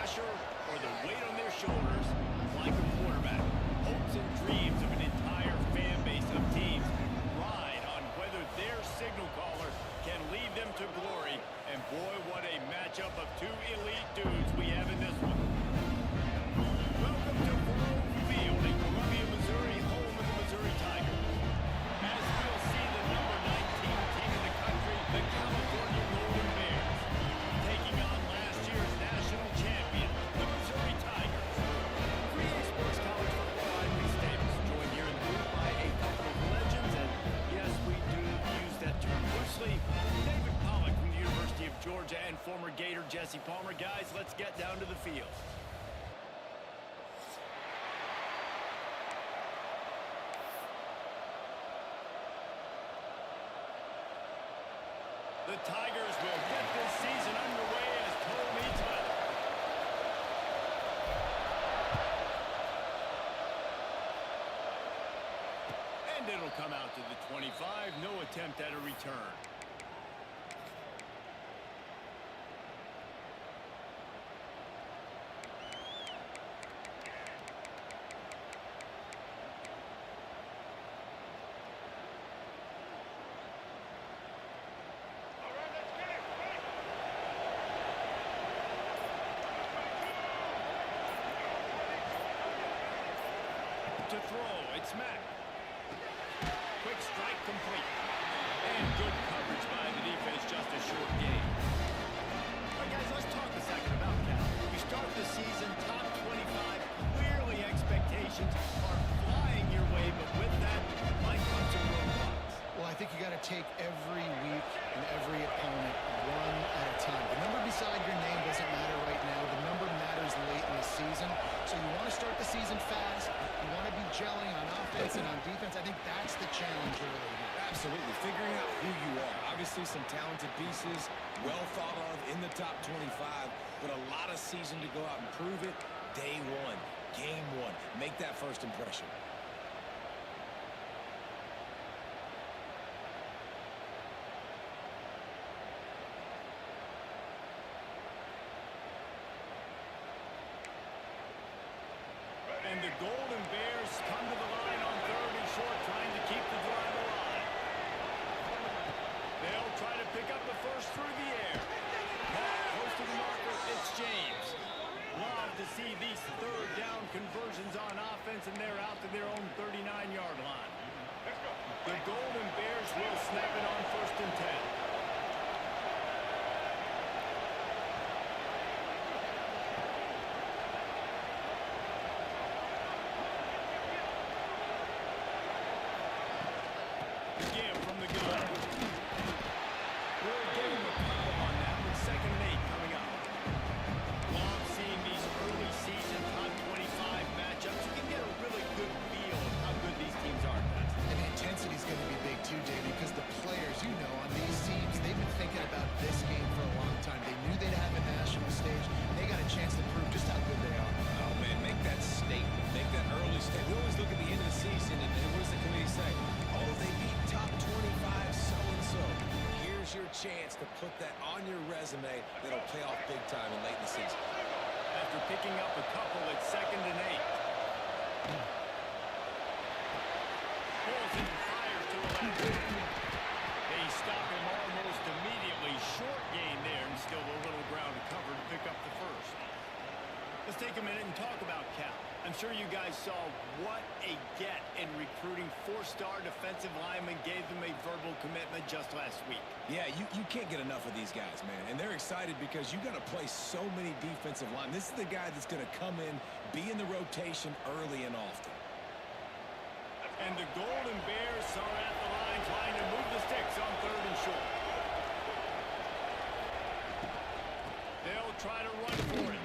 pressure or the weight on their shoulders, like a quarterback, hopes and dreams of an entire fan base of teams ride on whether their signal caller can lead them to glory. And boy, what a matchup of two elite dudes we have in this one. Welcome to Grove Field in Columbia, Missouri, home of the Missouri Tigers. As we'll see, the number 19 team in the country, the California Golden Bears, taking on last year's national champion, the Missouri Tigers. 3A Sports College football, I'm Reese Davis, joined here in the booth by a couple of legends, and yes, we do use that term loosely. David Pollock from the University of Georgia and former Gator Jesse Palmer. Guys, let's get down to the field. The Tigers will get this season underway as toe meets leather. And it'll come out to the 25. No attempt at a return. To throw, it's Mack. Quick strike complete. And good coverage by the defense, just a short game. All right, guys, let's talk a second about Cal. You start the season top 25. Clearly expectations are flying your way, but with that might come some roadblocks. Well, I think you got to take every week and every opponent one at a time. The number beside your name doesn't matter right now. The number matters late in the season. So you want to start the season fast. You want to be gelling on offense and on defense. I think that's the challenge early. Absolutely. Figuring out who you are. Obviously some talented pieces, well thought of in the top 25, but a lot of season to go out and prove it. Day one, game one. Make that first impression. And the Golden Bears come to the line on third and short, trying to keep the drive alive. They'll try to pick up the first through the air. Close to the marker, it's James. Love to see these third down conversions on offense, and they're out to their own 39-yard line. The Golden Bears will snap it on first and 10. Chance to put that on your resume that'll pay off big time in late in the season. After picking up a couple, it's second and 8. Pulls and fires to the left. They stop him almost immediately. Short gain there, and still a little ground to cover to pick up the first. Let's take a minute and talk about Cal. I'm sure you guys saw what a get in recruiting. 4-star defensive linemen, gave them a verbal commitment just last week. Yeah, you can't get enough of these guys, man. And they're excited because you got to play so many defensive line. This is the guy that's going to come in, be in the rotation early and often. And the Golden Bears are at the line trying to move the sticks on third and short. They'll try to run for it.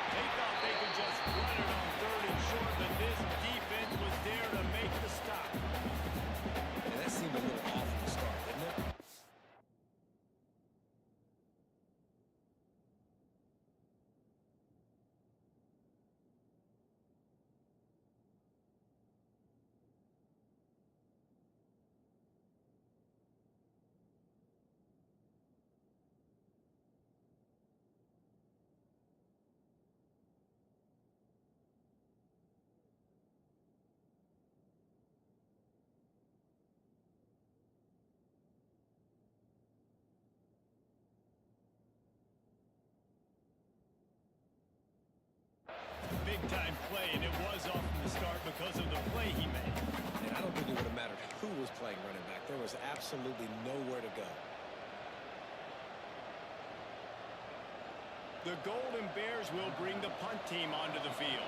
They thought they could just run it on third and short, but this defense was there to make the stop. Yeah, that seemed a little off at the start, didn't it? because of the play he made. And I don't think it would have mattered who was playing running back. There was absolutely nowhere to go. The Golden Bears will bring the punt team onto the field.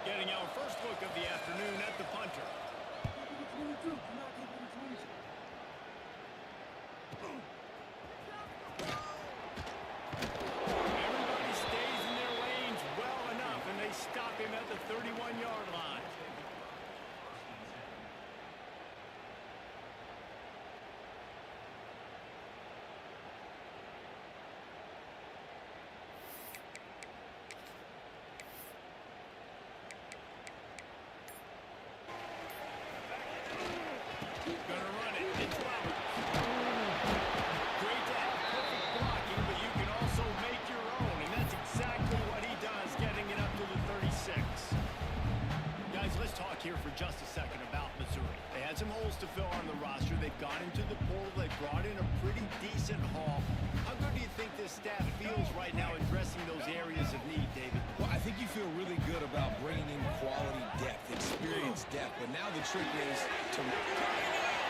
Getting our first look of the afternoon at the punter. Everybody stays in their lanes well enough, and they stop him at the 31-yard line. Gonna run it. It's Roberts. Great to have perfect blocking, but you can also make your own, and that's exactly what he does, getting it up to the 36. Guys, let's talk here for just a second about Missouri. They had some holes to fill on the roster. They've gone into the portal. They brought in a pretty decent haul. How good do you think this staff feels right now addressing those areas of need, David? Well, I think you feel really good about bringing in quality depth, experienced depth. But now the trick is to...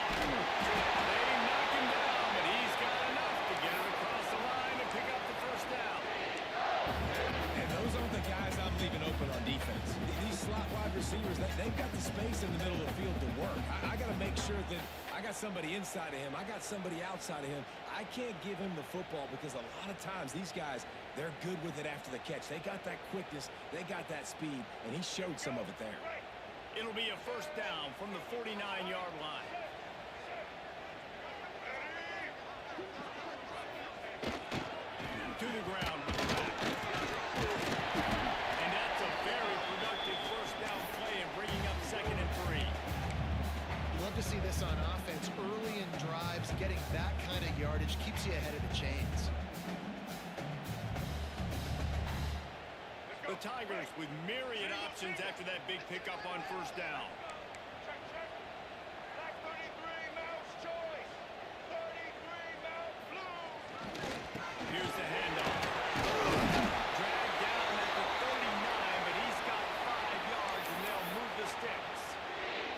They knock him down, but he's got enough to get it across the line and pick up the first down. And those aren't the guys I'm leaving open on defense. These slot wide receivers, they've got the space in the middle of the field to work. I got to make sure that I got somebody inside of him. I got somebody outside of him. I can't give him the football because a lot of times these guys, they're good with it after the catch. They got that quickness. They got that speed, and he showed some of it there. It'll be a first down from the 49-yard line. To the ground with the back. And that's a very productive first down play and bringing up 2nd and 3. You love to see this on offense. Early in drives, getting that kind of yardage keeps you ahead of the chains. The Tigers with myriad options after that big pickup on first down. Here's the handoff. Dragged down at the 39, but he's got 5 yards, and they'll move the sticks.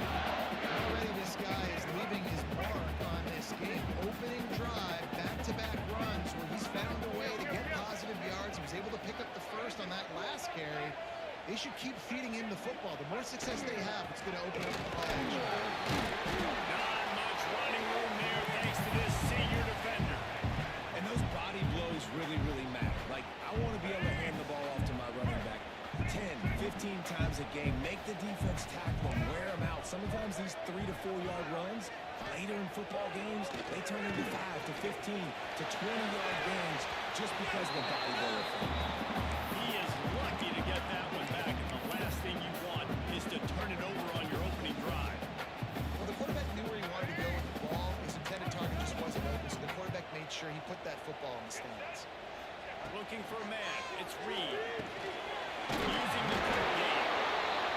Already this guy is leaving his mark on this game. Opening drive, back-to-back runs where he's found a way to get positive yards. He was able to pick up the first on that last carry. They should keep feeding him the football. The more success they have, it's going to open up the play action. Not much running room there thanks to this senior defender. And those body blows really, really matter. Like, I want to be able to hand the ball off to my running back 10, 15 times a game. Make the defense tackle them, wear them out. Sometimes these 3 to 4 yard runs, later in football games, they turn into 5 to 15 to 20-yard gains just because of the body blow effect. He is lucky to get that one back, and the last thing you want is to turn it over on your opening drive. Well, the quarterback knew where he wanted to go with the ball. His intended target just wasn't open, so the quarterback made sure he put that football in the stands. Looking for a man. It's Reed. Using the quick game.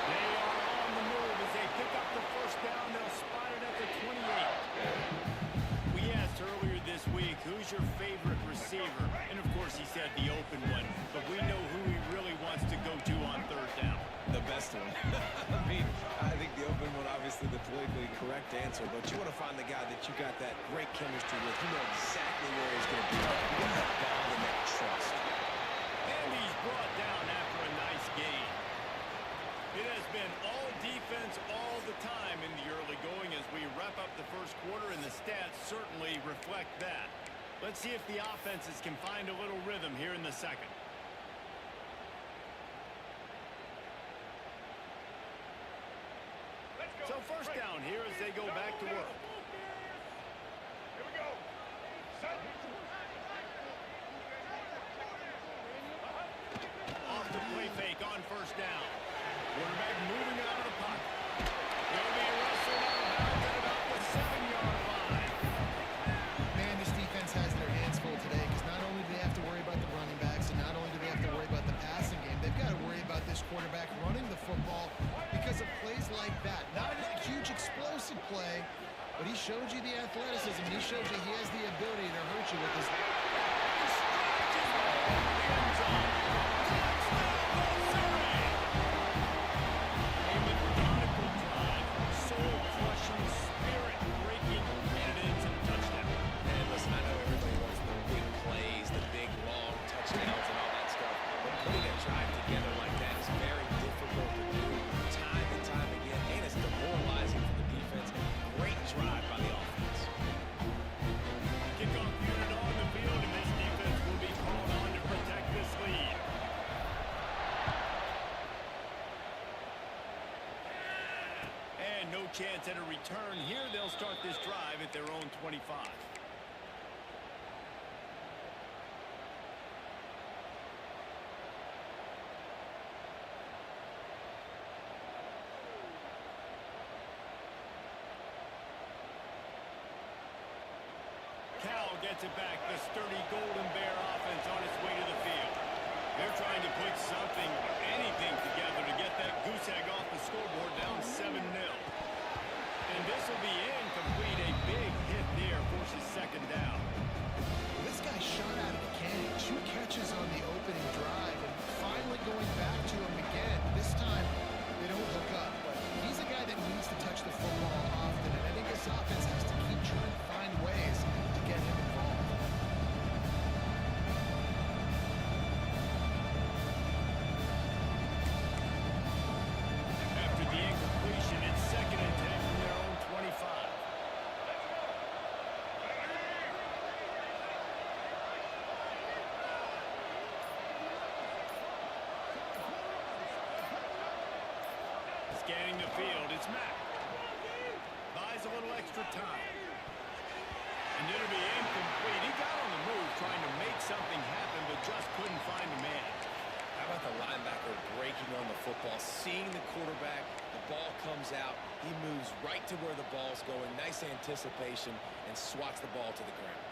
They are on the move as they pick up the first down. They'll spot it at the 28. We asked earlier this week, who's your favorite receiver? And of course he said the open one, but we know who he really wants to go to on third down. The best one. I mean, I think the open one, obviously the politically correct answer, but you want to find the guy that you got that great chemistry with. You know exactly where he's going to be. You got that ball and that trust. And he's brought down after a nice gain. It has been all defense all the time in the early going as we wrap up the first quarter, and the stats certainly reflect that. Let's see if the offenses can find a little rhythm here in the second. So first down here as they go back to work. Here we go. Set. Off the play fake on first down. Quarterback moving out of the pocket. He'll be wrestled out of bounds at about the 7-yard line. Man, this defense has their hands full today because not only do they have to worry about the running backs and not only do they have to worry about the passing game, they've got to worry about this quarterback running the football because of plays like that. Not a huge explosive play, but he showed you the athleticism. He showed you he has the ability to hurt you with his... A methodical chance at a return. Here they'll start this drive at their own 25. Cal gets it back. The sturdy Golden Bear offense on its way to the field. They're trying to put something, anything together to get that goose egg off the scoreboard, down 7-0. And this will be incomplete. A big hit there forces second down. This guy shot out of the cannon. 2 catches on the opening drive, and finally going back to him again. This time, they don't hook up, but he's a guy that needs to touch the football often, and I think this offense has to keep trying to find ways to get him involved. After the incompletion, it's 2nd and 10 from their own 25. Scanning the field, it's Mack. Buys a little extra time. And it'll be incomplete. He got on the move trying to make something happen, but just couldn't find the man. How about the linebacker breaking on the football, seeing the quarterback, the ball comes out, he moves right to where the ball's going, nice anticipation, and swats the ball to the ground.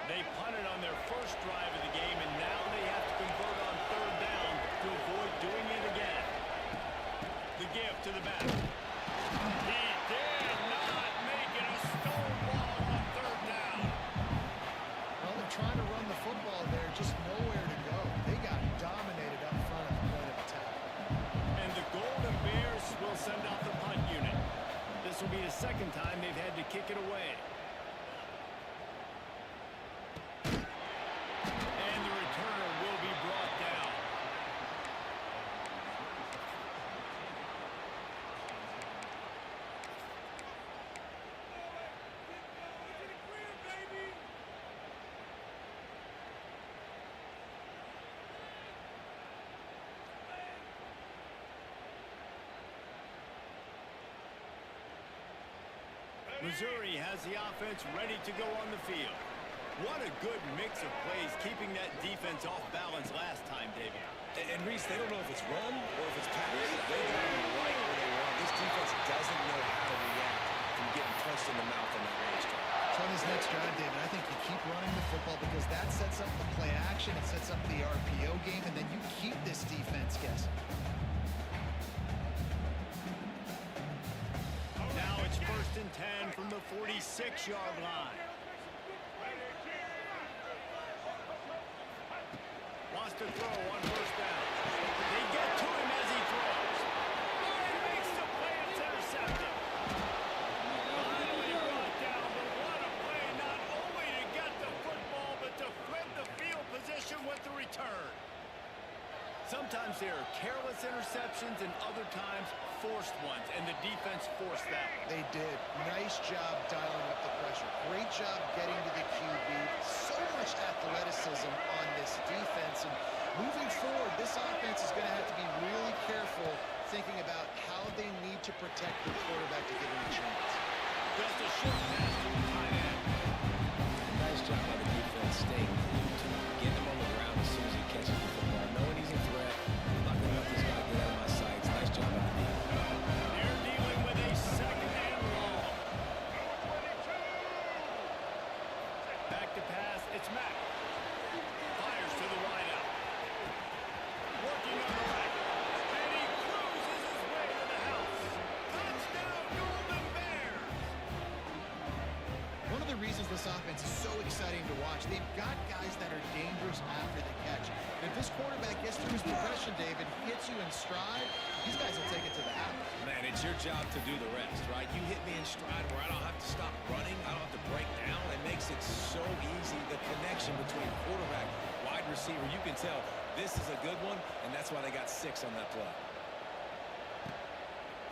They punted on their first drive of the game, and now they have to convert on 3rd down to avoid doing it again. The give to the back. He did not make it. A stone wall on 3rd down. Well, they're trying to run the football there, just nowhere to go. They got dominated up front at the point of attack. And the Golden Bears will send out the punt unit. This will be the 2nd time they've had to kick it away. And the returner will be brought down. Missouri has the offense ready to go on the field. What a good mix of plays, keeping that defense off balance last time, David. And Reese, they don't know if it's run or if it's pass. They got him right where they want. This defense doesn't know how to react from getting punched in the mouth on that racetrack. So on this next drive, David, I think you keep running the football because that sets up the play action, it sets up the RPO game, and then you keep this defense guessing. Now it's 1st and 10 from the 46-yard line. Wants to throw on 1st down. They get to him as he throws. Oh, he makes the play. It's intercepted. Finally brought down, but what a play. Not only to get the football, but to flip the field position with the return. Sometimes there are careless interceptions and other times forced ones, and the defense forced that one. They did. Nice job dialing up the pressure. Great job getting to the QB. So much athleticism on this defense. And moving forward, this offense is going to have to be really careful thinking about how they need to protect their quarterback to give him a chance. Just a short pass to the tight end. Nice job by the defense staying glued to him, getting him on the ground as soon as he catches the football. Knowing he's a threat, I'm not going to let this guy get out of my sights. Nice job by the defense. They're dealing with a 2nd and long. Back to pass, it's Mack. Fires to the wideout. Working on the right. And he cruises his way to the house. Touchdown, Golden Bears! One of the reasons this offense is so exciting to watch, they've got guys that are dangerous after the catch. And if this quarterback gets through his progression, David, hits you in stride, these guys will take it to the house. Man, it's your job to do the rest, right? You hit me in stride where I don't have to stop running. I don't have to break down. It makes it so easy. The connection between quarterback, wide receiver, you can tell this is a good one, and that's why they got 6 on that play.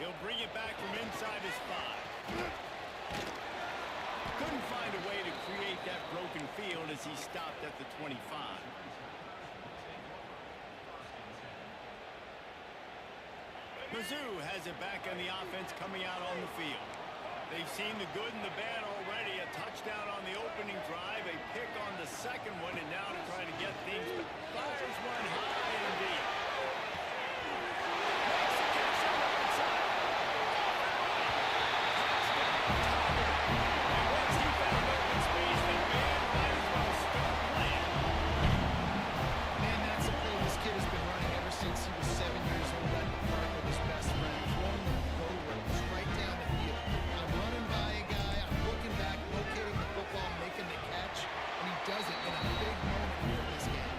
He'll bring it back from inside his 5. Couldn't find a way to create that broken field as he stopped at the 25. Mizzou has it back on the offense coming out on the field. They've seen the good and the bad already. A touchdown on the opening drive, a pick on the second one, and now to try to get things. Fires one high and deep. Makes the catch on the right side. And once he found open space, the man might as well start playing. Man, that's a play this kid has been running ever since he was 7 years old at the park with his best friend, throwing the go routes right down the field. I'm running by a guy, I'm looking back, locating the football, making the catch, and he does it in a big moment here in this game.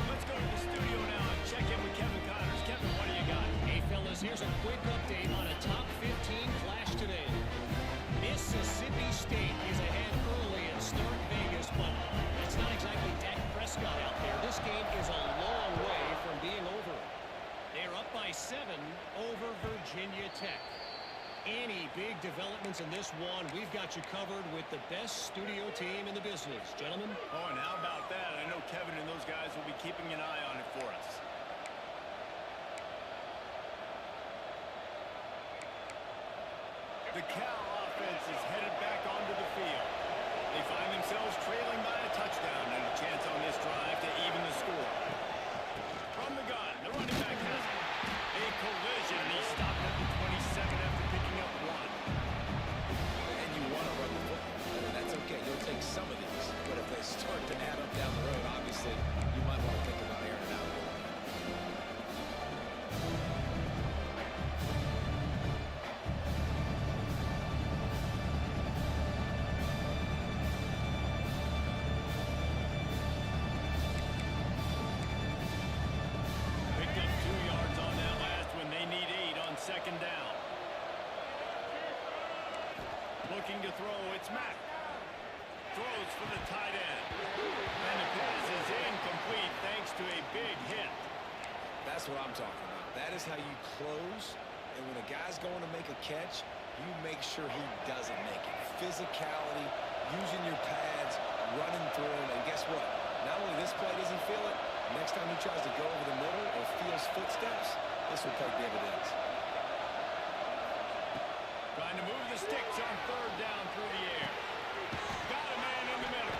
Let's go to the studio now and check in with Kevin Connors. Kevin, what do you got? Hey, fellas, here's a quick update on a top 15 clash today. Mississippi State is ahead early in Start Vegas, but it's not exactly Dak Prescott out there. This game is a long way from being over. They're up by 7 over Virginia Tech. Any big developments in this one, we've got you covered with the best studio team in the business. Gentlemen? Oh, and how about that? I know Kevin and those guys will be keeping an eye on it for us. The Cal offense is headed back onto the field. They find themselves trailing by a touchdown and a chance on this drive to even the score. From the gun, the running back has it. A collision, and he stopped at the 27 after picking up 1. And you want to run the football. I mean, that's okay. You'll take some of these. But if they start to add up down the road, obviously, you might want to think about airing it out. Picked up 2 yards on that last one. They need 8 on second down. Looking to throw, it's Mack. Throws for the tight end. And the pass is incomplete thanks to a big hit. That's what I'm talking about. That is how you close. And when a guy's going to make a catch, you make sure he doesn't make it. Physicality, using your pads, running through him. And guess what? Not only this play does he feel it, next time he tries to go over the middle or feels footsteps, this will pay dividends. Trying to move the sticks on third down through the air. Got a man in the middle.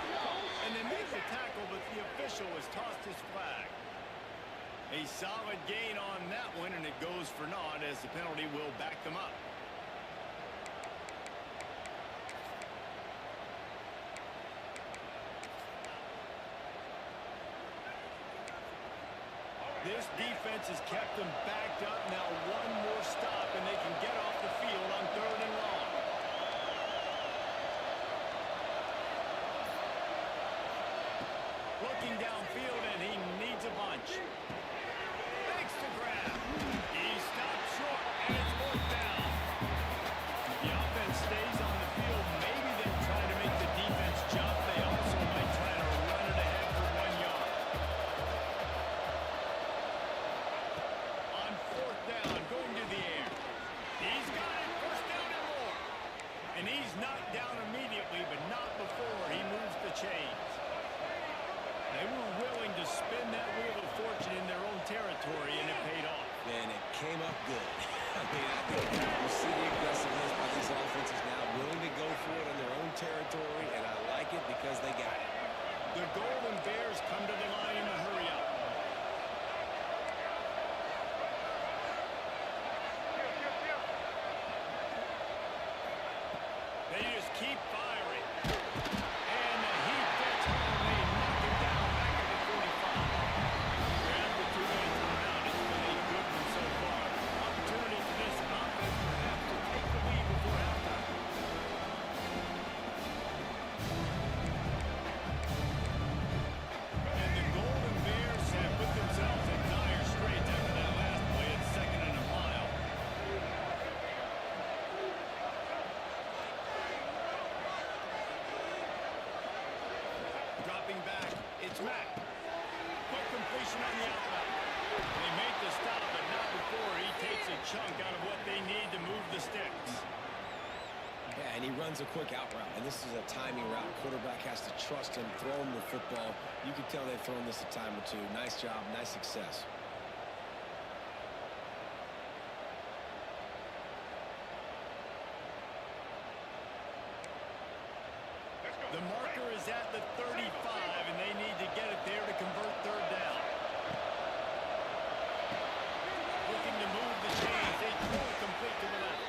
And they make the tackle, but the official has tossed his flag. A solid gain on that one, and it goes for naught as the penalty will back them up. This defense has kept them backed up. Now one more stop, and they can get off the field on third and long. Looking downfield, and he needs a bunch. Makes the grab. He stopped short, and it's fourth down. The offense stays on the field. Maybe they're trying to make the defense jump. They also might try to run it ahead for 1 yard. On fourth down, going to the air. He's got it. First down and more. And he's knocked down immediately, but not before he moves the chains. They were willing to spin that wheel of fortune in their own territory, and it paid off. And it came up good. I mean, I think you see the aggressiveness by these offenses now, willing to go for it in their own territory, and I like it because they got it. The Golden Bears come to the line in a hurry up. They just keep firing. And he gets home. They knock him down back at the 45. Grab the 2-minute timeout. It's been a good one so far. Opportunity for this offense perhaps to take the lead before halftime. And the Golden Bears have put themselves in dire straits after that last play at second and a mile. Dropping back, it's Mack. Quick completion on the outlet. They make the stop, but not before he takes a chunk out of what they need to move the sticks. Yeah, and he runs a quick out route, and this is a timing route. Quarterback has to trust him, throw him the football. You can tell they've thrown this a time or two. Nice job, nice success. at the 35, and they need to get it there to convert third down. Looking to move the chains. They throw it complete to the left.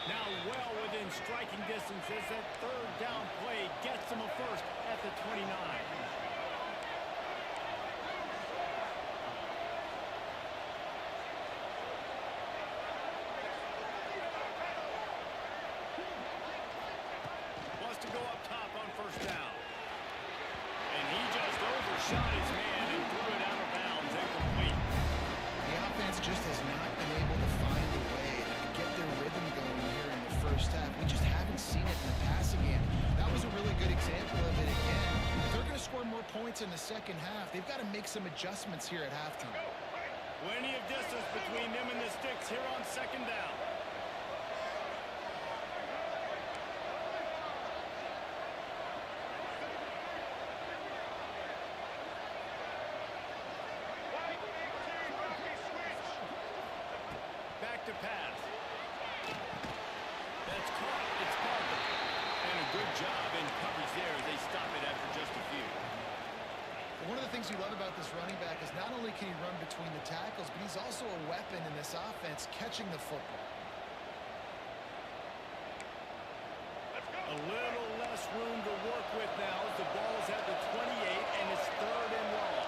Now well within striking distance as that third down play gets them a first at the 29. Wants to go up top on first down. And he just overshot his man and threw it out of bounds, incomplete. The offense just has not been able to find a way to get their rhythm going here in the first half. We just haven't seen it in the passing game. That was a really good example of it again. If they're going to score more points in the second half, they've got to make some adjustments here at halftime. Plenty of distance between them and the sticks here on second down. Back to pass. That's caught. It's Parker. And a good job in coverage there as they stop it after just a few. One of the things you love about this running back is not only can he run between the tackles, but he's also a weapon in this offense catching the football. A little less room to work with now as the ball's at the 28 and it's third and long.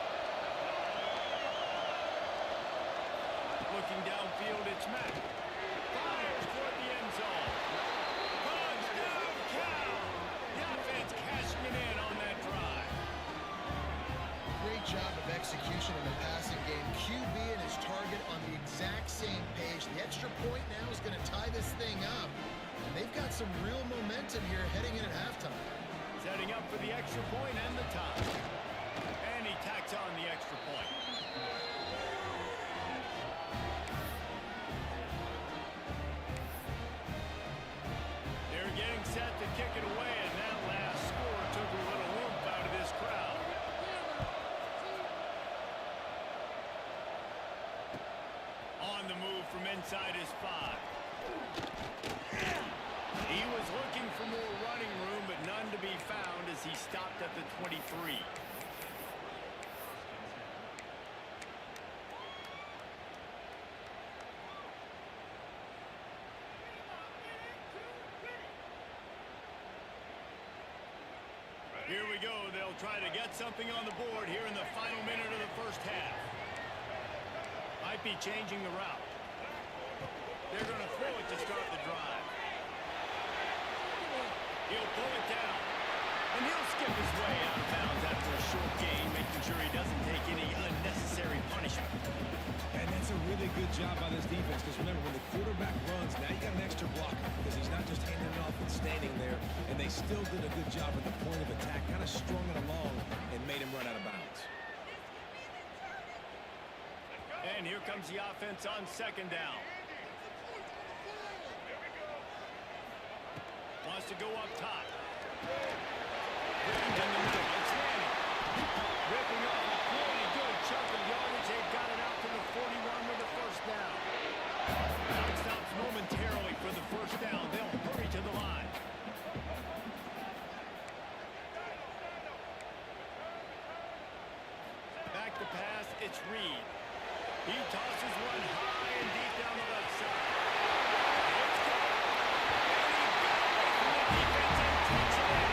Looking downfield, it's Mack. Fires toward the end zone. Touchdown, Cal! The offense cashing it in on that drive. Great job of execution in the passing game. QB and his target on the exact same page. The extra point now is going to tie this thing up. And they've got some real momentum here heading in at halftime. Setting up for the extra point and the tie. And he tacks on the extra point. They're getting set to kick it away, and that last score took a little oomph out of this crowd. On the move from inside his 5. He was looking for more running room, but none to be found as he stopped at the 23. Here we go. They'll try to get something on the board here in the final minute of the first half. Might be changing the route. They're going to throw it to start the drive. He'll pull it down. And he'll skip his way out of bounds after a short gain, making sure he doesn't take any unnecessary punishment. And that's a really good job by this defense, because remember, when the quarterback runs, now you got an extra blocker, because he's not just handing it off and standing there, and they still did a good job at the point of attack, kind of strung it along and made him run out of bounds. And here comes the offense on second down. Wants to go up top. Ripping in the middle. It's Manning. Ripping off a pretty good chunk of yardage. They've got it out to the 41 with the first down. Clock stops momentarily for the first down. They'll hurry to the line. Back to pass. It's Reed. He tosses one high and deep down the left side. It's caught. And he got it from the defense and takes it in.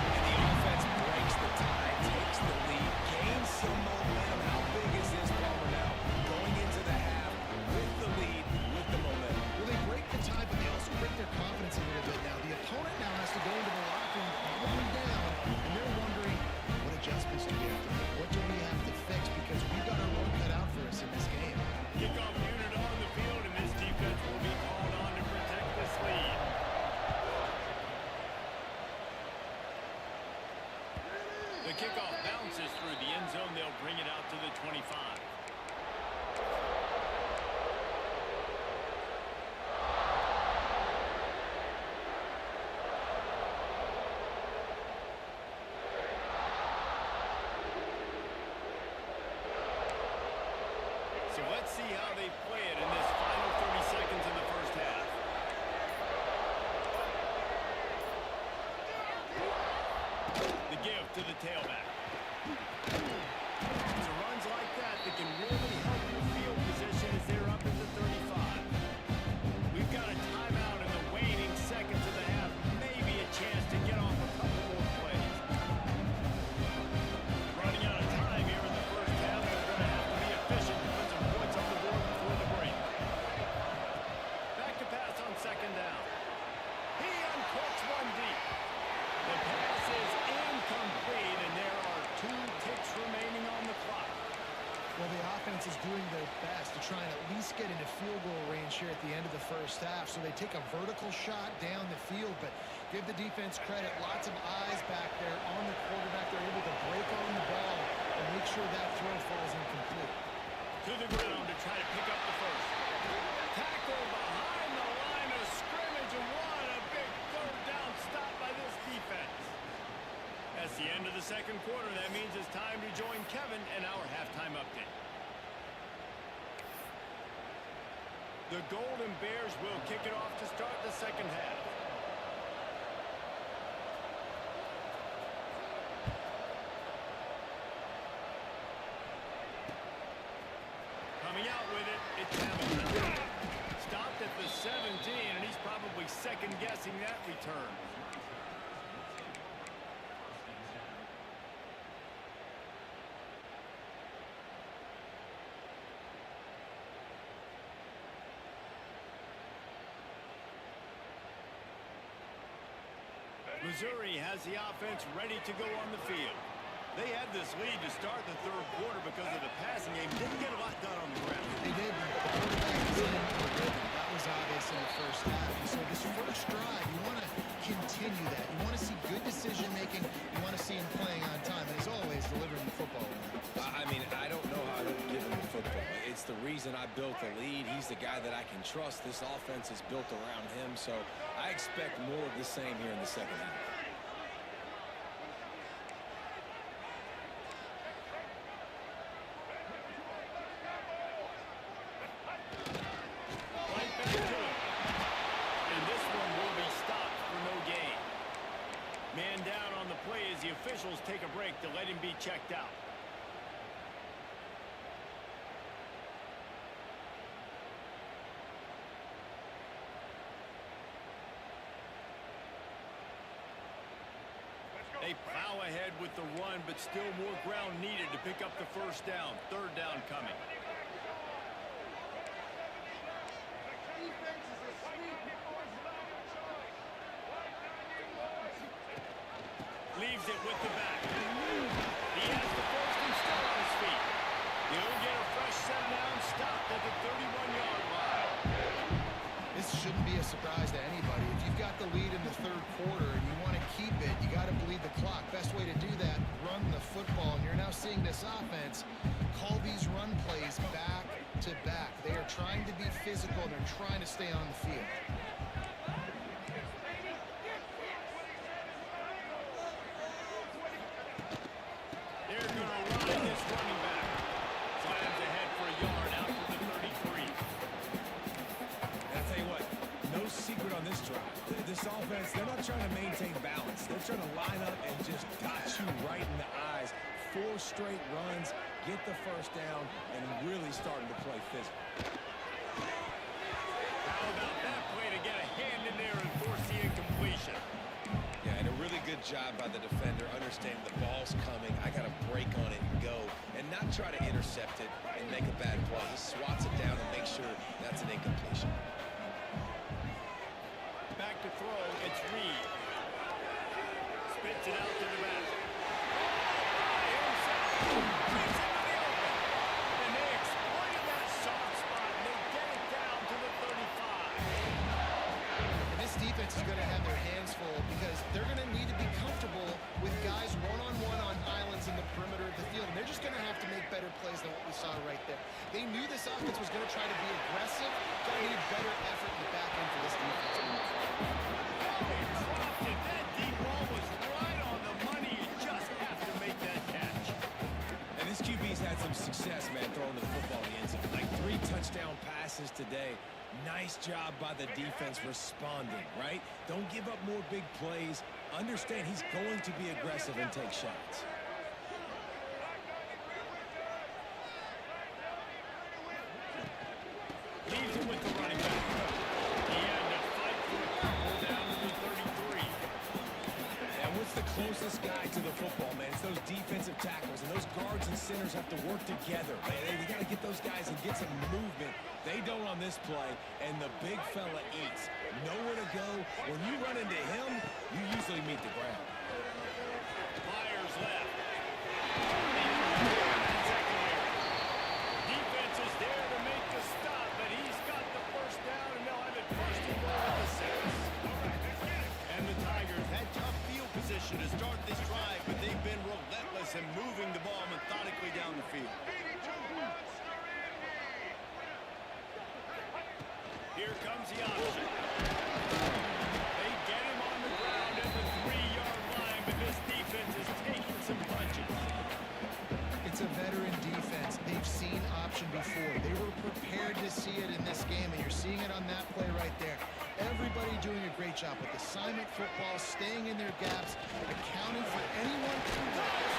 And the offense breaks the tie, takes the lead, gains some momentum. How big is this, Palmer, now? Going into the half with the lead, with the momentum. Well, they break the tie, but they also break their confidence a little bit now. The opponent now has to go into the locker room probably down, and they're wondering, what adjustments do we have to make? What do we have to fix? Because we've got our work cut out for us in this game. Kickoff unit on the field, and this defense will be called on to protect this lead. The kickoff bounces through the end zone. They'll bring it out to the 25. So let's see how they play it in this final 30 seconds of the first half. give to the tailback. It's runs like that that can really help your field position as they're up at the 35. We've got a timeout in the waning seconds of the half. Maybe a chance to get off a couple more plays. Running out of time here in the first half. They're going to have to be efficient to put some points on the board before the break. Back to pass on second down. He uncorks one deep. The pass is incomplete, and there are 2 ticks remaining on the clock. Well, the offense is doing their best to try and at least get into field goal range here at the end of the first half. So they take a vertical shot down the field, but give the defense credit. Lots of eyes back there on the quarterback. They're able to break on the ball and make sure that throw falls incomplete. To the ground to try to pick up the first. Tackle behind the line of scrimmage, and what a big third down stop by this defense. That's the end of the second quarter. That means it's time to join Kevin and our halftime update. The Golden Bears will kick it off to start the second half. Coming out with it, it's Hamilton. Stopped at the 17, and he's probably second-guessing that return. Missouri has the offense ready to go on the field. They had this lead to start the third quarter because of the passing game. Didn't get a lot done on the ground. They did. The quarterback is in the rhythm. That was obvious in the first half. And so this first drive, you want to continue that. You want to see good decision-making. You want to see him playing on time. And as always, delivering the football. I mean, I don't know how to give him the football. It's the reason I built the lead. He's the guy that I can trust. This offense is built around him. So I expect more of the same here in the second half. Man down on the play as the officials take a break to let him be checked out. They plow ahead with the run, but still more ground needed to pick up the first down. Third down coming. Leaves it with the back. He has the first and still on his feet. He'll get a fresh set down, stopped at the 31-yard line. This shouldn't be a surprise to anybody. If you've got the lead in the third quarter and you want to keep it, you got to bleed the clock. Best way to do that, run the football. And you're now seeing this offense call these run plays back to back. They are trying to be physical. They're trying to stay on the field. This offense, they're not trying to maintain balance. They're trying to line up and just got you right in the eyes. 4 straight runs, get the first down, and really starting to play physical. How about that play to get a hand in there and force the incompletion? Yeah, and a really good job by the defender, understanding the ball's coming. I got to break on it and go, and not try to intercept it and make a bad play. He swats it down and makes sure that's an incompletion. Back to throw, it's Reed. Spits it out to the back. And they exploited that soft spot, and they get it down to the 35. And this defense is going to have their hands full because they're going to need to be comfortable with guys one-on-one on islands in the perimeter of the field. And they're just going to have to make better plays than what we saw right there. They knew this offense was going to try to be aggressive. Going to need better effort in the back end for this defense. QB's had some success, man, throwing the football in the end zone. Like 3 touchdown passes today. Nice job by the defense responding, right? Don't give up more big plays. understand he's going to be aggressive and take shots. Leaves it with the running back. He had to fight for it. Pulled down to the 33. And what's the closest guy to the football, man? It's those defensive tackles, and those guards and centers have to work together. Man, we got to get those guys and get some movement. They don't on this play, and the big fella eats. Nowhere to go. When you run into him, you usually meet the ground. Myers left. Defense is there to make the stop, but he's got the first down, and they'll have it first and goal at the 6. And the Tigers had tough field position to start this drive, but they've been relentless in moving the ball methodically down the field. Here comes the option. They get him on the ground at the 3-yard line, but this defense is taking some punches. It's a veteran defense. They've seen option before. They were prepared to see it in this game, and you're seeing it on that play right there. Everybody doing a great job with assignment football, staying in their gaps, accounting for anyone who does.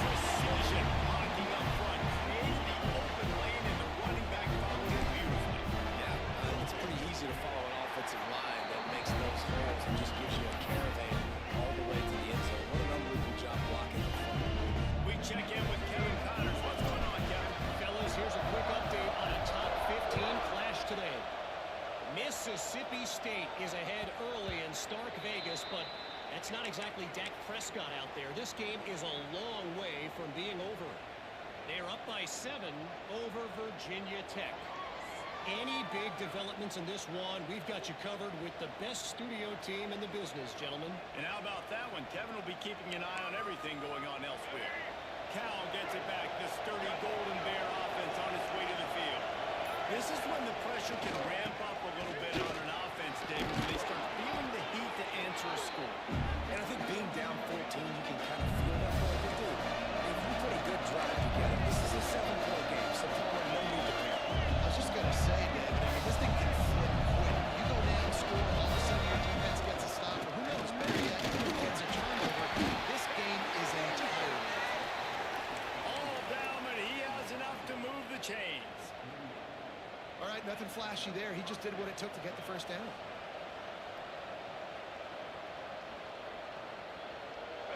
Precision blocking up front, creating the open lane, and the running back followed it beautifully. Yeah, it's pretty easy to follow an offensive line that makes those holes and just gives you a caravan all the way to the end zone. What an unbelievable job blocking up front. We check in with Kevin Connors. What's going on, Kevin? Fellas, here's a quick update on a top 15 clash today. Mississippi State is ahead early in Stark Vegas, but that's not exactly Dak Prescott out there. This game is a long way from being over. They're up by 7 over Virginia Tech. Any big developments in this one, we've got you covered with the best studio team in the business, gentlemen. And how about that one? Kevin will be keeping an eye on everything going on elsewhere. Cal gets it back. The sturdy Golden Bear offense on its way to the field. This is when the pressure can ramp up a little bit on an offense, David, when they start feeling the heat to answer a score. And I think being down 14, you can kind of feel that play. But dude, if you put a good drive together, this is a 7-point game, so Palmer, no need to panic. I was just going to say, David, I mean, this thing can flip quick. You go down, score, all of a sudden your defense gets a stop. Or who knows, maybe that gets a turnover. This game is entirely. All down, but he has enough to move the chains. All right, nothing flashy there. He just did what it took to get the first down.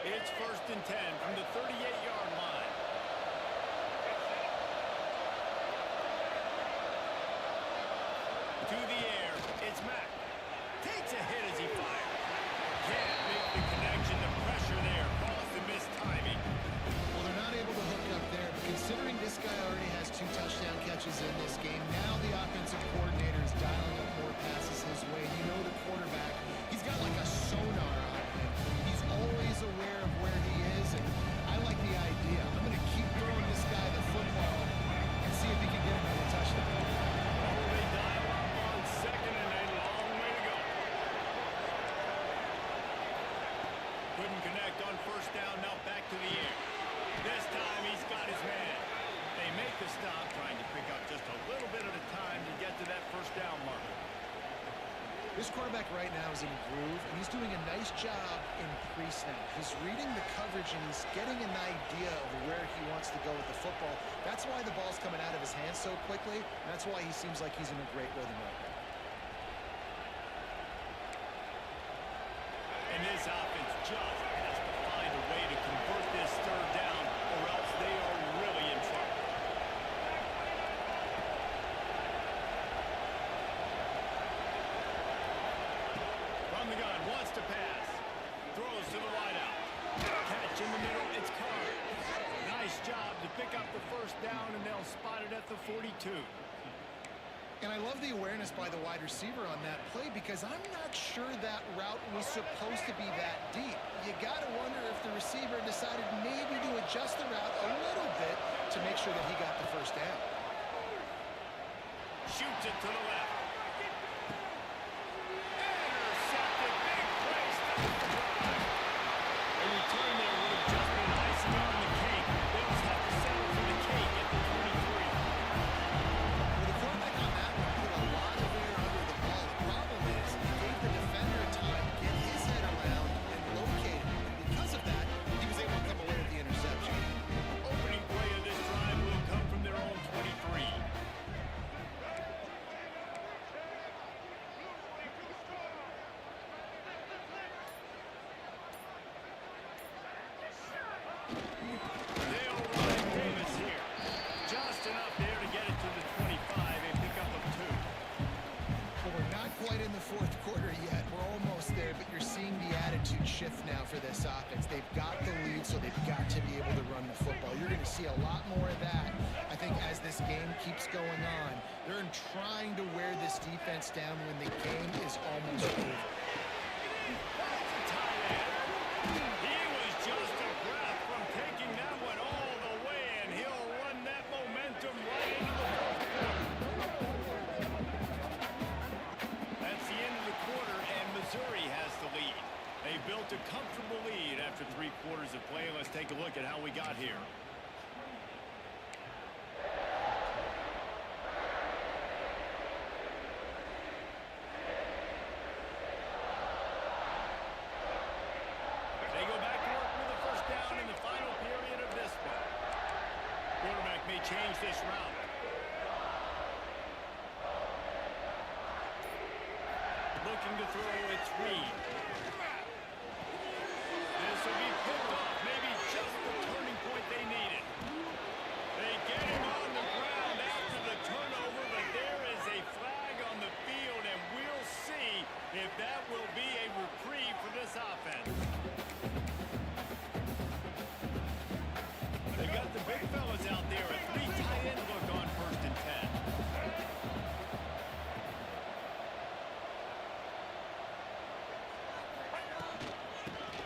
It's 1st and 10 from the 38-yard line. To the air, it's Mack. Takes a hit as he fires. Can't make the connection. The pressure there caused the missed timing. Well, they're not able to hook up there, but considering this guy already has 2 touchdown catches in this game, now the offensive coordinator is dialing up more passes his way. You know the quarterback, he's got like a sonar on him. He's always aware of where he is, and I like the idea. I'm going to keep throwing this guy the football and see if he can get another touchdown. Oh, they dial up on 2nd and a long way to go. Couldn't connect on 1st down, now back to the air. This time he's got his man. They make the stop, trying to pick up just a little bit at a time to get to that 1st down marker. This quarterback right now is in a groove, and he's doing a nice job in pre-snap. He's reading the coverage, and he's getting an idea of where he wants to go with the football. That's why the ball's coming out of his hands so quickly, and that's why he seems like he's in a great rhythm right now. And this offense just has to find a way to convert this 3rd down, or else they are really in trouble. From the gun, wants to pass. Throws to the wideout. Catch in the middle, it's Carr. Nice job to pick up the 1st down, and they'll spot it at the 42. And I love the awareness by the wide receiver on that play, because I'm not sure that route was supposed to be that deep. You got to wonder if the receiver decided maybe to adjust the route a little bit to make sure that he got the 1st down. Shoots it to the left. Intercepted. Big play. Stops the drive. A return there would have just been icing on the cake. They'll just have to settle for the cake at the 23. Well, the quarterback on that one put a attitude shift now for this offense. They've got the lead, so they've got to be able to run the football. You're going to see a lot more of that, I think, as this game keeps going on. They're trying to wear this defense down when the game is almost over. He was just a breath from taking that one all the way, and he'll run that momentum right into the fourth quarter. That's the end of the quarter, and Missouri has the lead. They built a comfortable lead after 3 quarters of play. Let's take a look at how we got here. They go back to work with a first down in the final period of this one. Quarterback may change this route. Looking to throw, it's Reed. This will be picked off, maybe just the turning point they needed. They get him on the ground after the turnover, but there is a flag on the field, and we'll see if that will be a reprieve for this offense. They got the big fellas out there, a 3 tight end look on 1st and 10.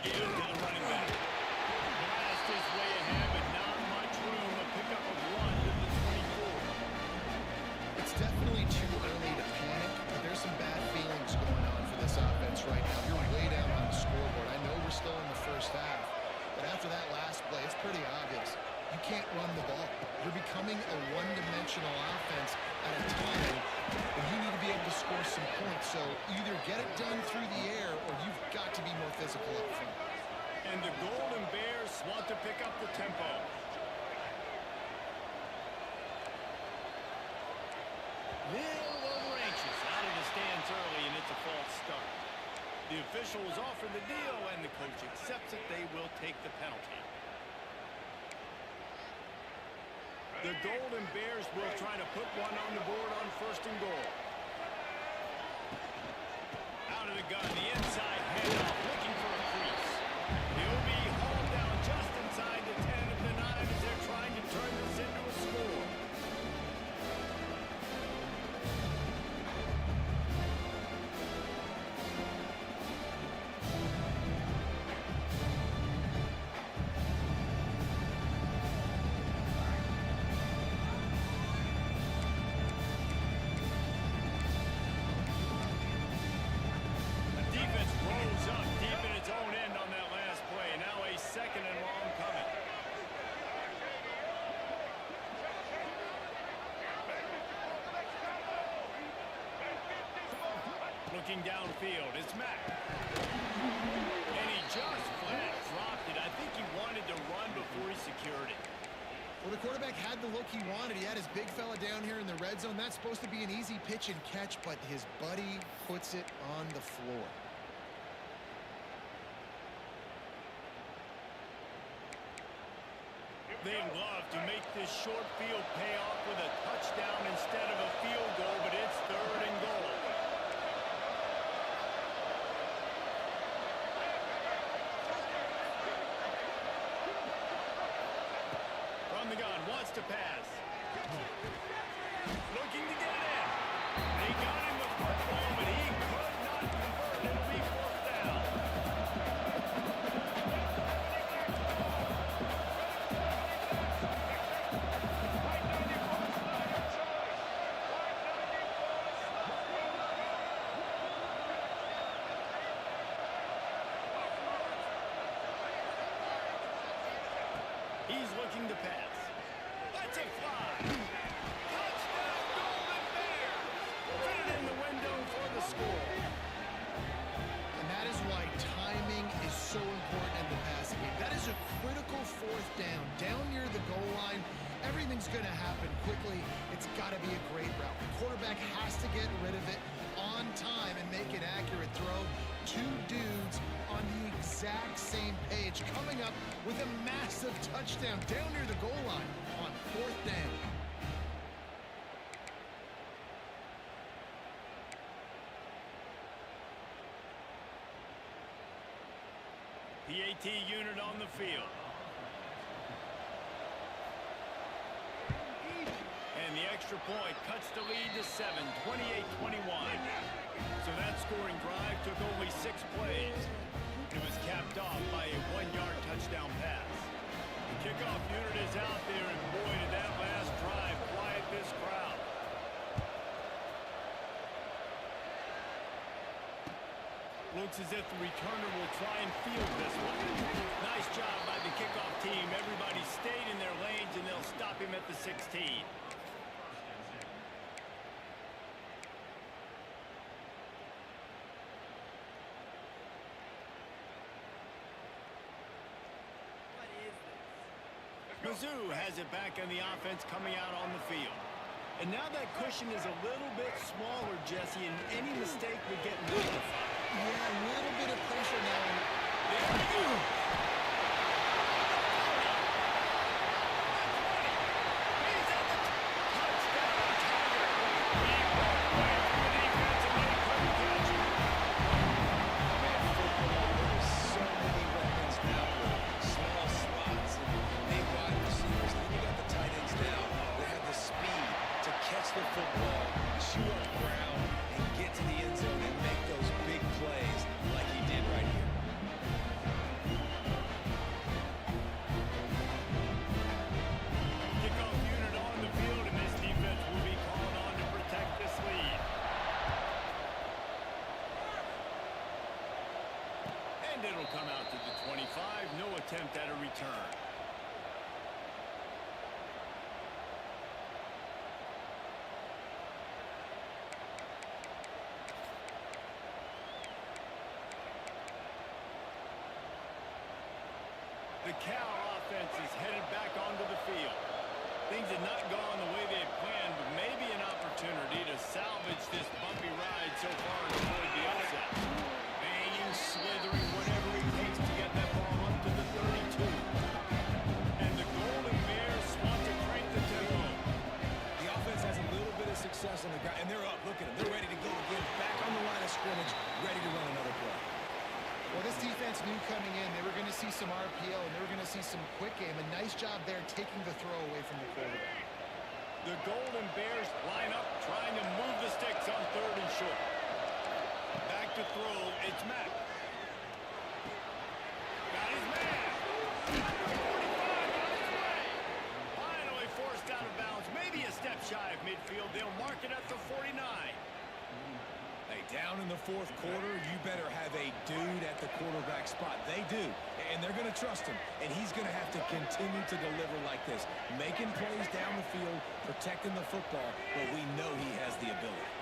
Give to the running back. Blast his way ahead, but not much room. A pickup of 1 to the 24. It's definitely too early to panic, but there's some bad feelings going on for this offense right now. You're way down on the scoreboard. I know we're still in the first half, but after that last play, it's pretty obvious. You can't run the ball. You're becoming a one-dimensional offense at a time when you need to be able to score some points. So either get it done through the air or you've got to be more physical up front. And the Golden Bears want to pick up the tempo. Little over anxious out of the stands early, and it's a false start. The officials offer the deal, and the coach accepts it. They will take the penalty. The Golden Bears will try to put one on the board on 1st and goal. Out of the gun, the inside handoff, looking for a crease. He'll be hauled down just inside the 10 of the 9 as they're trying to turn this into a score. Looking downfield, it's Mack. And he just flat dropped it. I think he wanted to run before he secured it. Well, the quarterback had the look he wanted. He had his big fella down here in the red zone. That's supposed to be an easy pitch and catch, but his buddy puts it on the floor. They'd love to make this short field pay off with a touchdown instead of a field goal, but it's 3rd and goal. From the gun, wants to pass. Looking to get it in. They got him the football, but he could not convert. It'll be 4th down. He's looking to pass. That's a fly. Touchdown, Golden Bears. Put it in the window for the score. And that is why timing is so important in the passing game. That is a critical 4th down. Down near the goal line, everything's going to happen quickly. It's got to be a great route. The quarterback has to get rid of it on time and make an accurate throw. 2 dudes on the exact same page, coming up with a massive touchdown down near the goal line on 4th down. PAT unit on the field. And the extra point cuts the lead to 7, 28-21. So that scoring drive took only 6 plays. It was capped off by a 1-yard touchdown pass. The kickoff unit is out there, and boy, did that last drive quiet this crowd. Looks as if the returner will try and field this one. Nice job by the kickoff team. Everybody stayed in their lanes, and they'll stop him at the 16. Mizzou has it back on the offense coming out on the field. And now that cushion is a little bit smaller, Jesse, and any mistake would get magnified. Yeah, a little bit of pressure now. The football, chew up ground, and get to the end zone and make those big plays like he did right here. Kickoff unit on the field, and this defense will be called on to protect this lead. And it'll come out to the 25. No attempt at a return. The Cal offense is headed back onto the field. Things had not gone the way they had planned, but maybe an opportunity to salvage this bumpy ride so far and avoid the upset. Banging, slithering, whatever it takes to get that ball up to the 32. And the Golden Bears want to crank the tempo. The offense has a little bit of success on the ground, and they're up. Look at them. They're ready to go again. Back on the line of scrimmage, ready to run another play. Well, this defense knew coming in they were going to see some RPO and they were going to see some quick game. A nice job there taking the throw away from the quarterback. The Golden Bears line up, trying to move the sticks on 3rd and short. Back to throw, it's Mack. Got his man. Got the 45 on his way. Finally forced out of bounds, maybe a step shy of midfield. They'll mark it at the 49. Hey, down in the 4th quarter, you better have a dude at the quarterback spot. They do, and they're going to trust him, and he's going to have to continue to deliver like this, making plays down the field, protecting the football, but we know he has the ability.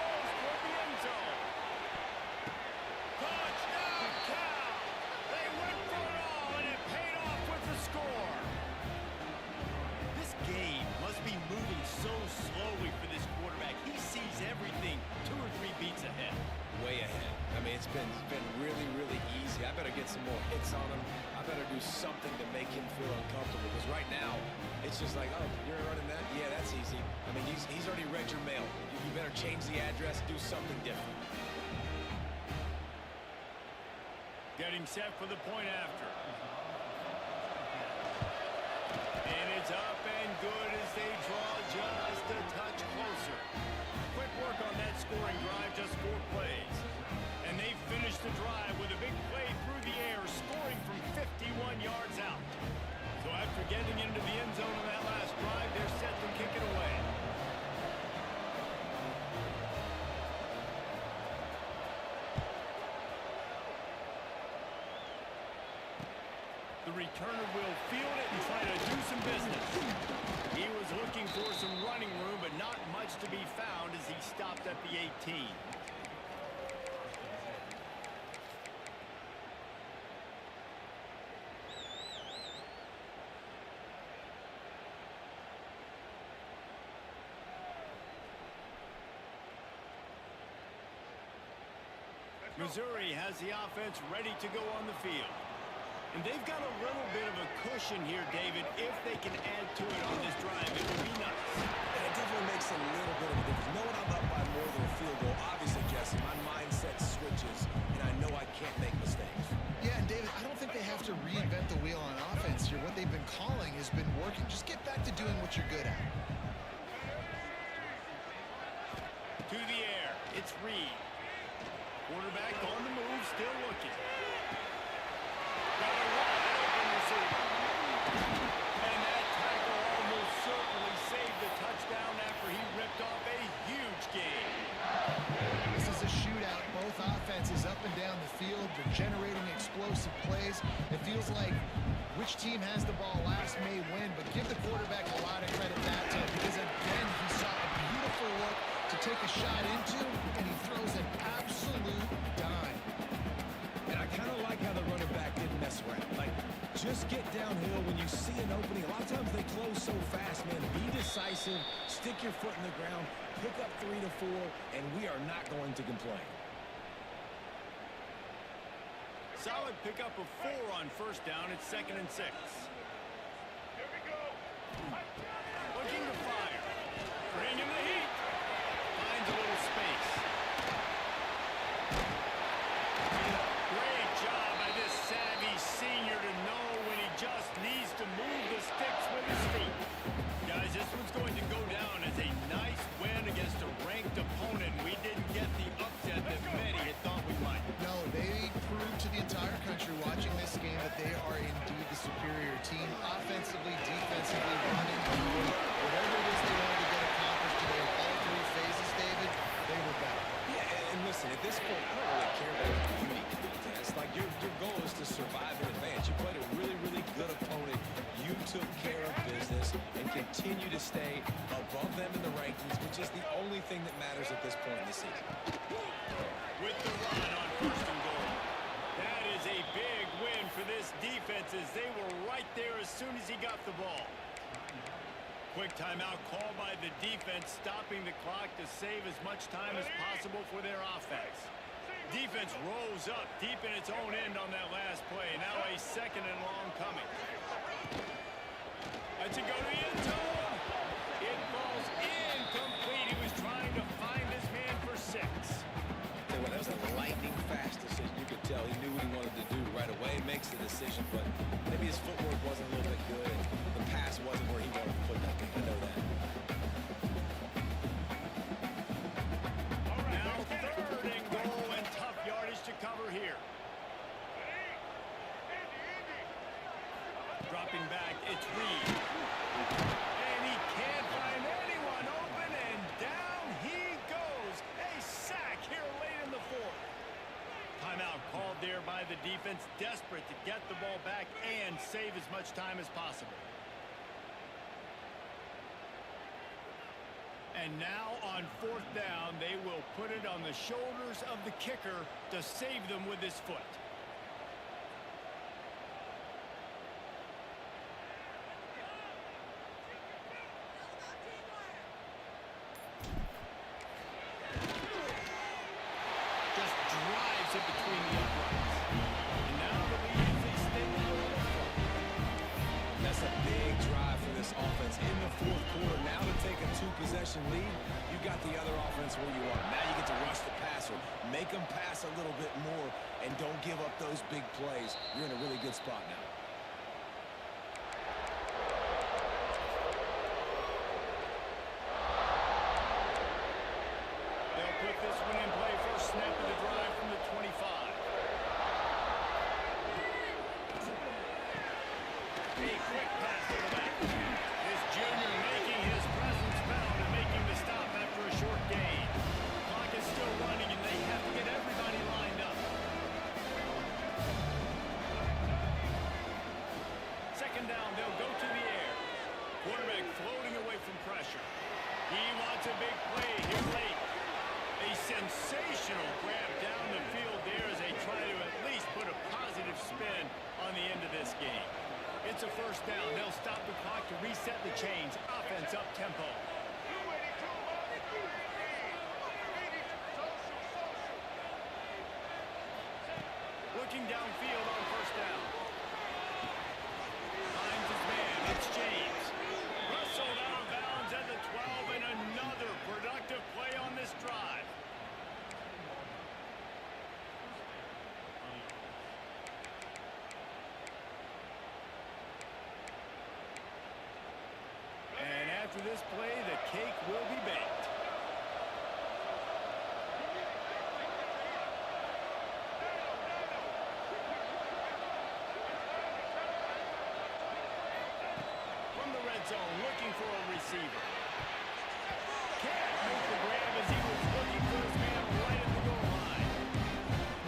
Throws toward the end zone. Touchdown, Cal! They went for it all, and it paid off with the score. This game must be moving so slowly for this quarterback. He sees everything 2 or 3 beats ahead. Way ahead. I mean, it's been really, really easy. I better get some more hits on him. I better do something to make him feel uncomfortable, because right now, it's just like, oh, you're running that? Yeah, that's easy. I mean, he's already read your mail. You better change the address, do something different. Getting set for the point after. And it's up and good as they draw just a touch closer. Quick work on that scoring drive, just 4 plays. And they finished the drive with a big play through the air, scoring from 51 yards out. So after getting into the end zone on that last drive, they're set to kick it away. The returner will field it and try to do some business. He was looking for some running room, but not much to be found as he stopped at the 18. Missouri has the offense ready to go on the field. And they've got a little bit of a cushion here, David. If they can add to it on this drive, it would be nice. And it definitely makes a little bit of a difference. Knowing I'm up by more than a field goal, obviously, Jesse, my mindset switches, and I know I can't make here. What they've been calling has been working. Just get back to doing what you're good at. To the air. It's Reed. Quarterback on the move, still looking. Got a wide open receiver. And that tackle almost certainly saved the touchdown after he ripped off a huge gain. This is a shootout. Both offenses up and down the field. They're generating explosive plays. It feels like which team has the ball last may win, but give the quarterback a lot of credit that time because, again, he saw a beautiful look to take a shot into, and he throws an absolute dime. And I kind of like how the running back didn't mess around. Like, just get downhill when you see an opening. A lot of times they close so fast, man. Be decisive, stick your foot in the ground, pick up 3 to 4, and we are not going to complain. Solid pickup of 4 on first down. It's 2nd and 6. Here we go. Looking to fire. Bring him the heat. Finds a little space. Great job by this savvy senior to know when he just needs to move the sticks with his feet. Guys, this one's going to go down as a nice win against a ranked opponent. We didn't get the upset that many had thought we might. No, they proved to the entire country watching this game that they are indeed the superior team. Offensively, defensively, running, whatever it is they wanted to get accomplished today in all 3 phases, David, they were better. Yeah, and listen, at this point, I don't really care about the beauty contest. Like, your goal is to survive and advance. You played a really, really good opponent. You took care of business and continue to stay above them in the rankings, which is the only thing that matters at this point in the season. With the run on 1st and goal. That is a big win for this defense as they were right there as soon as he got the ball. Quick timeout call by the defense, stopping the clock to save as much time as possible for their offense. Defense rose up deep in its own end on that last play. Now a 2nd and long coming. That's a go to the end zone. It falls incomplete. He was trying to find his man for 6. Well, that was a lightning fast decision. You could tell he knew what he wanted to do right away. Makes the decision, but maybe his footwork wasn't a little bit good. The pass wasn't where he wanted to put that thing. I know that. Now 3rd and goal and tough yardage to cover here. Dropping back, it's Reed. And he can't find anyone open, and down he goes. A sack here late in the 4th. Timeout called there by the defense, desperate to get the ball back and save as much time as possible. And now on 4th down, they will put it on the shoulders of the kicker to save them with his foot. Just drives it between the uprights. And now the lead is extended over the front. That's a big drive for this offense in the 4th quarter. Now to take a 2-possession lead, you got the other offense where you are. Now you get to rush the passer, make them pass a little bit more, and don't give up those big plays. You're in a really good spot now. They'll put this one in play. First snap of the drive from the 25. A quick pass to the back. This junior making his presence felt and making the stop after a short gain. Clock is still running, and they have to get everybody lined up. 2nd down, they'll go to the air. Quarterback floating away from pressure. He wants a big play here late. A sensational grab down the field there as they try to at least put a positive spin on the end of this game. It's a 1st down. They'll stop the clock to reset the chains. Offense up tempo. Looking downfield on 1st down. Finds his man. It's James. Wrestled out of bounds at the 12, and another productive play on this drive. cake will be baked. From the red zone, looking for a receiver. Can't make the grab as he was looking for his man right at the goal line.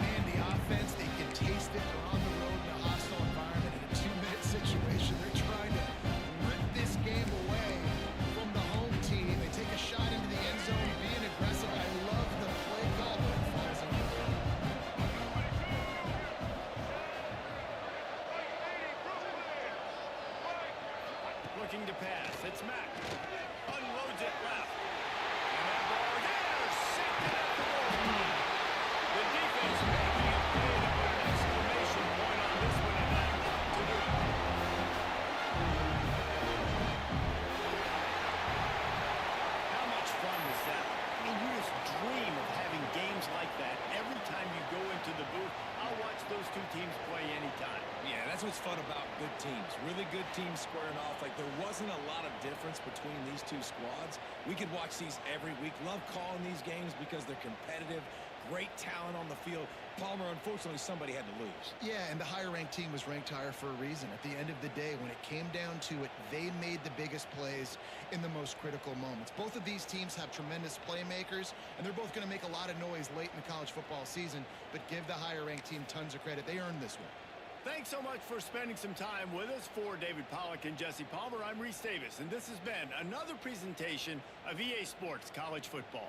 Man, the offense, they can taste it. They're on the road in a hostile environment in a 2-minute situation. They're trying to rip this game away from the home team. They take a shot into the end zone, being aggressive. I love the play call, but it falls on the ground. Looking to pass. It's Mack. Unloads it left. And that ball intercepted at the goal line. The defense making a play to put an exclamation point on this one and not what to do. How much fun was that? I mean, you just dream of having games like that every time you go into the booth. I'll watch those two teams play anytime. Yeah, that's what's fun about good teams. Really good teams squaring off. Like, there wasn't a lot of difference between these two squads. We could watch these every week. Love calling these games because they're competitive. Great talent on the field. Palmer, unfortunately, somebody had to lose. Yeah, and the higher-ranked team was ranked higher for a reason. At the end of the day, when it came down to it, they made the biggest plays in the most critical moments. Both of these teams have tremendous playmakers, and they're both going to make a lot of noise late in the college football season, but give the higher-ranked team tons of credit. They earned this one. Thanks so much for spending some time with us. For David Pollack and Jesse Palmer, I'm Reese Davis, and this has been another presentation of EA Sports College Football.